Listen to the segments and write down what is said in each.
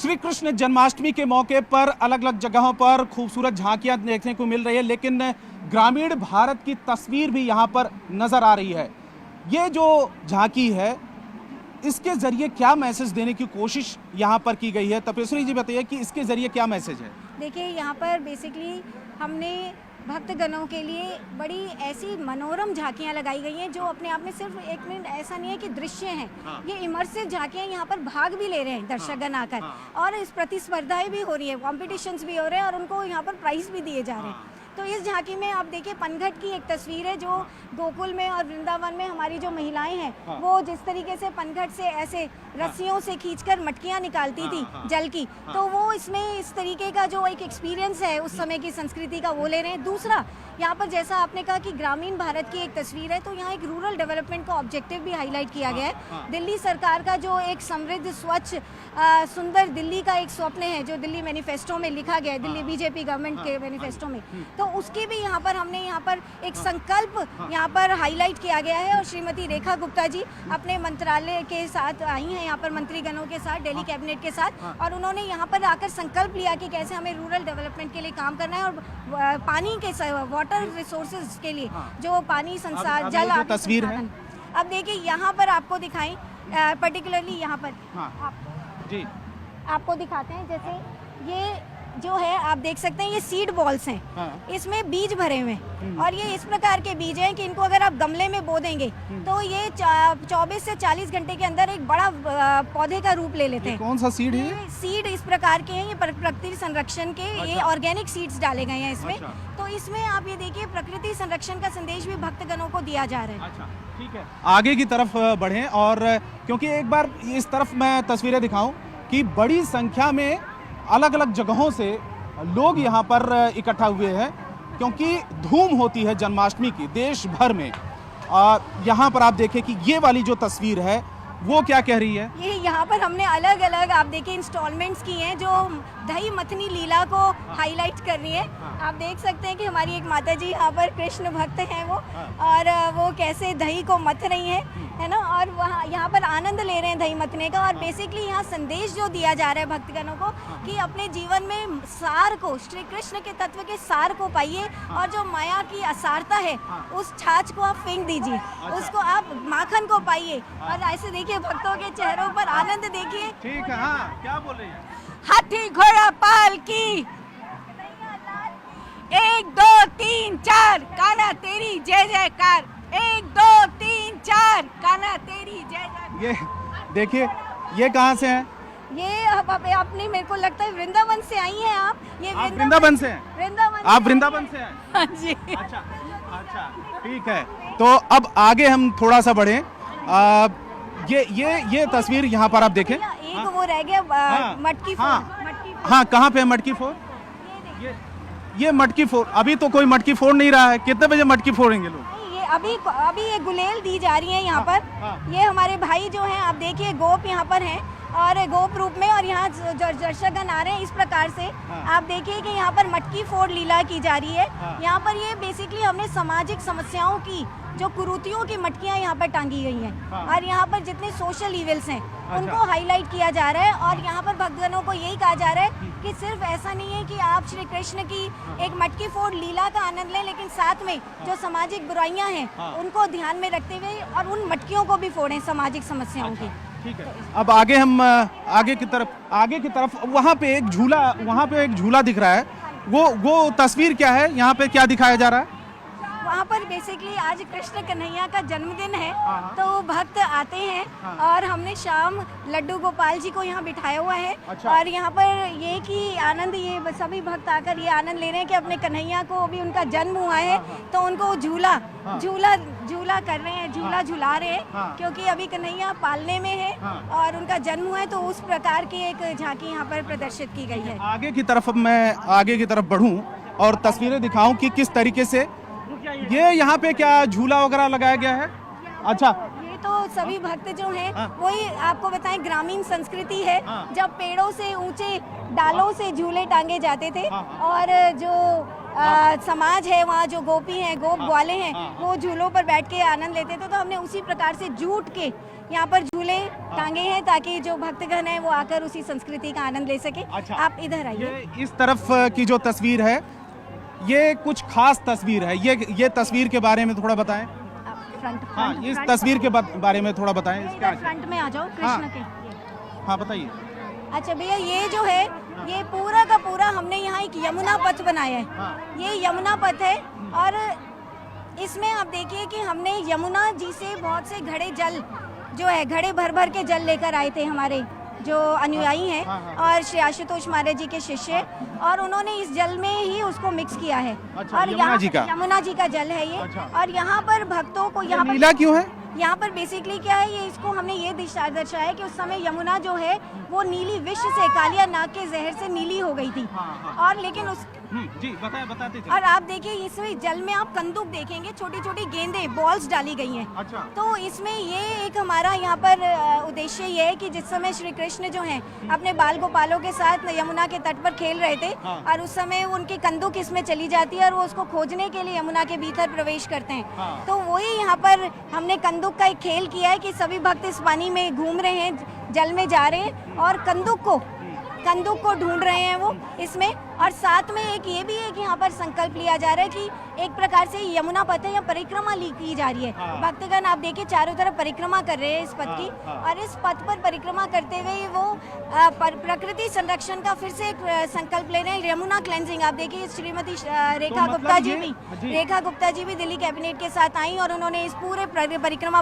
श्री कृष्ण जन्माष्टमी के मौके पर अलग अलग जगहों पर खूबसूरत झांकियां देखने को मिल रही है, लेकिन ग्रामीण भारत की तस्वीर भी यहां पर नजर आ रही है। ये जो झांकी है, इसके जरिए क्या मैसेज देने की कोशिश यहां पर की गई है? तपेश्वरी जी बताइए कि इसके जरिए क्या मैसेज है? देखिए, यहाँ पर बेसिकली हमने भक्तगणों के लिए बड़ी ऐसी मनोरम झांकियाँ लगाई गई हैं जो अपने आप में सिर्फ एक मिनट ऐसा नहीं है कि दृश्य हैं। ये इमर्सिव झांकियाँ, यहाँ पर भाग भी ले रहे हैं दर्शकगण आकर, और इस प्रतिस्पर्धाएं भी हो रही है, कॉम्पिटिशन्स भी हो रहे हैं और उनको यहाँ पर प्राइज भी दिए जा रहे हैं। तो इस झांकी में आप देखिए पनघट की एक तस्वीर है जो गोकुल में और वृंदावन में हमारी जो महिलाएं हैं वो जिस तरीके से पनघट से ऐसे रस्सियों से खींचकर मटकियां निकालती थी जल की, तो वो इसमें इस तरीके का जो एक एक्सपीरियंस है उस समय की संस्कृति का वो ले रहे हैं। दूसरा, यहाँ पर जैसा आपने कहा कि ग्रामीण भारत की एक तस्वीर है, तो यहाँ एक रूरल डेवलपमेंट का ऑब्जेक्टिव भी हाईलाइट किया गया है। दिल्ली सरकार का जो एक समृद्ध, स्वच्छ, सुंदर दिल्ली का एक स्वप्न है जो दिल्ली मैनिफेस्टो में लिखा गया है, दिल्ली बीजेपी गवर्नमेंट के मैनिफेस्टो में, तो उसकी भी यहाँ पर हमने यहाँ पर एक संकल्प यहाँ पर हाईलाइट किया गया है। और श्रीमती रेखा गुप्ता जी अपने मंत्रालय के साथ आई हैं यहाँ पर मंत्रीगणों के साथ, दिल्ली कैबिनेट के साथ, और उन्होंने यहाँ पर आकर संकल्प लिया कि कैसे हमें रूरल डेवलपमेंट के लिए काम करना है और पानी के वाटर रिसोर्सेज के लिए जो पानी संसार जल तस्वीर है। अब देखिए यहाँ पर आपको दिखाएं, पर्टिकुलरली यहाँ पर जी आपको दिखाते हैं। जैसे ये जो है आप देख सकते हैं, ये सीड बॉल्स हैं, इसमें बीज भरे हुए हैं और ये इस प्रकार के बीज हैं कि इनको अगर आप गमले में बो देंगे तो ये 24 से 40 घंटे के अंदर एक बड़ा पौधे का रूप ले लेते हैं। कौन सा सीड है? सीड इस प्रकार के हैं, ये प्रकृति संरक्षण के ये ऑर्गेनिक सीड्स डाले गए हैं इसमें। तो इसमें आप ये देखिए प्रकृति संरक्षण का संदेश भी भक्तगणों को दिया जा रहा है। ठीक है, आगे की तरफ बढ़ें, और क्योंकि एक बार इस तरफ मैं तस्वीरें दिखाऊं कि बड़ी संख्या में अलग अलग जगहों से लोग यहाँ पर इकट्ठा हुए हैं, क्योंकि धूम होती है जन्माष्टमी की देश भर में। यहाँ पर आप देखें कि ये वाली जो तस्वीर है वो क्या कह रही है? ये यहाँ पर हमने अलग अलग आप देखिए इंस्टॉलमेंट्स की हैं जो दही मथनी लीला को हाईलाइट कर रही है। आप देख सकते हैं कि हमारी एक माता जी यहाँ पर कृष्ण भक्त हैं वो, और वो कैसे दही को मथ रही हैं, है ना, और वहाँ यहाँ पर आनंद ले रहे हैं दही मथने का। और बेसिकली यहाँ संदेश जो दिया जा रहा है भक्तगणों को कि अपने जीवन में सार को, श्री कृष्ण के तत्व के सार को पाइए, और जो माया की असारता है उस छाछ को आप फेंक दीजिए, उसको आप माखन को पाइए। और ऐसे देखिए भक्तों के चेहरों पर आनंद देखिए। ठीक है, हाँ, क्या बोल रही है? हाथी घोड़ा पालकी 1 2 3 4 कान्हा तेरी जय जयकार, 1 2 3 4 कान्हा तेरी जय जयकार। ये देखिए, ये कहाँ से हैं? ये आपने, मेरे को लगता है वृंदावन से आई हैं आप। ये वृंदावन से हैं? वृंदावन, आप वृंदावन से हैं? हाँ जी। अच्छा, ठीक है। तो अब आगे हम थोड़ा सा बढ़े। ये तस्वीर यहाँ पर आप देखें, एक वो रह गया मटकी फोड़। हाँ, कहाँ पे है मटकी फोड़? ये मटकी फोड़, अभी तो कोई मटकी फोड़ नहीं रहा है। कितने बजे मटकी फोड़ेंगे लोग? ये अभी ये गुलेल दी जा रही है यहाँ पर। ये हमारे भाई जो हैं, आप देखिए गोप यहाँ पर हैं और गोप रूप में, और यहाँ दर्शकगण आ रहे हैं इस प्रकार से। आप देखिए कि यहाँ पर मटकी फोड़ लीला की जा रही है। यहाँ पर ये बेसिकली हमने सामाजिक समस्याओं की जो कुरीतियों की मटकियाँ यहाँ पर टांगी गई हैं, और यहाँ पर जितने सोशल इविल्स हैं उनको हाईलाइट किया जा रहा है। और यहाँ पर भक्तगणों को यही कहा जा रहा है कि सिर्फ ऐसा नहीं है कि आप श्री कृष्ण की एक मटकी फोड़ लीला का आनंद लें, लेकिन साथ में जो सामाजिक बुराइयां हैं उनको ध्यान में रखते हुए और उन मटकियों को भी फोड़ें सामाजिक समस्याओं की। ठीक है, अब आगे हम आगे की तरफ वहाँ पे एक झूला दिख रहा है। वो तस्वीर क्या है? यहाँ पे क्या दिखाया जा रहा है? वहाँ पर बेसिकली आज कृष्ण कन्हैया का जन्मदिन है, तो भक्त आते हैं और हमने शाम लड्डू गोपाल जी को यहाँ बिठाया हुआ है। और यहाँ पर ये कि आनंद, ये सभी भक्त आकर ये आनंद ले रहे हैं कि अपने कन्हैया को अभी उनका जन्म हुआ है, तो उनको झूला कर रहे हैं, झूला झुला रहे हैं, क्योंकि अभी कन्हैया पालने में है और उनका जन्म हुआ है। तो उस प्रकार की एक झांकी यहाँ पर प्रदर्शित की गई है। आगे की तरफ बढ़ूं और तस्वीरें दिखाऊं कि किस तरीके से ये यहाँ पे क्या झूला वगैरह लगाया गया है। अच्छा, ये तो सभी भक्त जो हैं वही आपको बताएं, ग्रामीण संस्कृति है। जब पेड़ों से, ऊंचे डालों से झूले टांगे जाते थे, और जो समाज है वहाँ, जो गोपी हैं, गोप ग्वाले हैं, वो झूलों पर बैठ के आनंद लेते थे। तो हमने उसी प्रकार से जूट के यहाँ पर झूले टांगे हैं ताकि जो भक्तगण हैं वो आकर उसी संस्कृति का आनंद ले सके। अच्छा। आप इधर आइए। ये इस तरफ की जो तस्वीर है ये कुछ खास तस्वीर है, ये तस्वीर के बारे में थोड़ा बताएं। फ्रंट हाँ, इस तस्वीर के बारे में थोड़ा बताएं। इसका फ्रंट में आ जाओ कृष्ण के। हाँ बताइए। अच्छा भैया, ये जो है ये पूरा का पूरा हमने यहाँ एक यमुना पथ बनाया है। हाँ। ये यमुना पथ है और इसमें आप देखिए कि हमने यमुना जी से बहुत से घड़े जल जो है घड़े भर भर के जल लेकर आए थे हमारे जो अनुयायी हैं और श्री आशुतोष महाराज जी के शिष्य, और उन्होंने इस जल में ही उसको मिक्स किया है। अच्छा, और यमुना जी का? यमुना जी का जल है ये। अच्छा। और यहाँ पर भक्तों को यहाँ पर नीला क्यों है? यहाँ पर बेसिकली क्या है, ये इसको हमने ये दर्शाया कि उस समय यमुना जो है वो नीली विष से, कालिया नाग के जहर से नीली हो गई थी। और लेकिन उस जी बताते चलिए। और आप देखिए इसमें जल में आप कंदूक देखेंगे, छोटी छोटी गेंदें बॉल्स डाली गई हैं। अच्छा। तो इसमें ये एक हमारा यहाँ पर उद्देश्य ये है कि जिस समय श्री कृष्ण जो हैं अपने बाल गोपालों के साथ यमुना के तट पर खेल रहे थे और उस समय उनकी कंदूक इसमें चली जाती है और वो उसको खोजने के लिए यमुना के भीतर प्रवेश करते हैं। तो वही यहाँ पर हमने कंदूक का एक खेल किया है कि सभी भक्त इस पानी में घूम रहे हैं, जल में जा रहे हैं और कंदूक को ढूंढ रहे हैं वो इसमें। और साथ में एक ये भी है कि यहाँ पर संकल्प लिया जा रहा है कि एक प्रकार से यमुना पथ है या परिक्रमा की जा रही है। भक्तगण आप देखिए चारों तरफ परिक्रमा कर रहे हैं इस पथ की। और इस पथ पर परिक्रमा करते हुए वो प्रकृति संरक्षण का फिर से एक संकल्प ले रहे हैं, यमुना क्लेंजिंग। आप देखिए श्रीमती रेखा मतलब गुप्ता जी भी दिल्ली कैबिनेट के साथ आई और उन्होंने इस पूरे परिक्रमा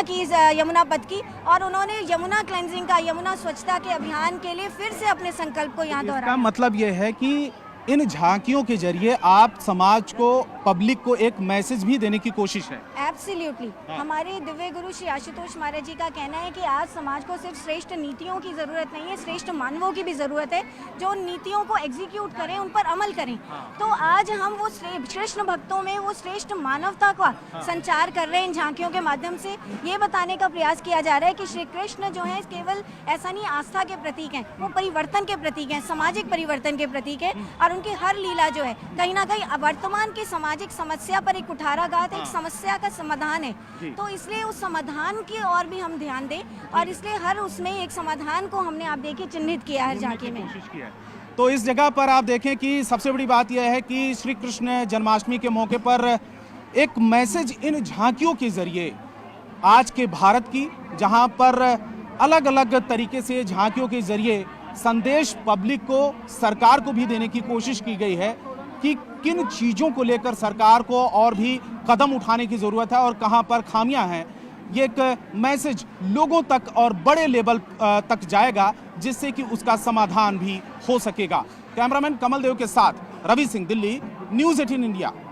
की इस यमुना पथ की, और उन्होंने यमुना क्लेंजिंग का, यमुना स्वच्छता के अभियान के लिए फिर से अपने संकल्प को यहाँ दोहराया। मतलब ये है कि इन झांकियों के जरिए आप समाज को, पब्लिक को एक मैसेज भी देने की कोशिश है। एब्सोल्युटली। हमारे दिव्य गुरु श्री आशुतोष महाराज जी का कहना है कि आज समाज को सिर्फ श्रेष्ठ नीतियों की जरूरत नहीं है, श्रेष्ठ मानवों की भी जरूरत है जो नीतियों को एग्जीक्यूट करें, उन पर अमल करें। तो आज हम वो कृष्ण भक्तों में वो श्रेष्ठ मानवता का संचार कर रहे हैं इन झांकियों के माध्यम से। ये बताने का प्रयास किया जा रहा है कि श्री कृष्ण जो है केवल ऐसा नहीं आस्था के प्रतीक हैं, वो परिवर्तन के प्रतीक हैं, सामाजिक परिवर्तन के प्रतीक है। और उनकी हर लीला जो है कहीं ना कहीं वर्तमान की सामाजिक समस्या पर एक कुठाराघात, एक समस्या का समाधान है। तो इसलिए उस समाधान की और भी हम ध्यान दें, और इसलिए हर उसमें एक समाधान को हमने आप देखिए चिन्हित किया है झांकी में। तो इस जगह पर आप देखें कि सबसे बड़ी बात यह है कि श्री कृष्ण जन्माष्टमी के मौके पर एक मैसेज इन झांकियों के जरिए आज के भारत की, जहां पर अलग अलग तरीके से झांकियों के जरिए संदेश पब्लिक को, सरकार को भी देने की कोशिश की गई है कि किन चीज़ों को लेकर सरकार को और भी कदम उठाने की ज़रूरत है और कहां पर खामियां हैं। ये एक मैसेज लोगों तक और बड़े लेवल तक जाएगा जिससे कि उसका समाधान भी हो सकेगा। कैमरामैन कमल देव के साथ रवि सिंह, दिल्ली, न्यूज़ 18 इंडिया।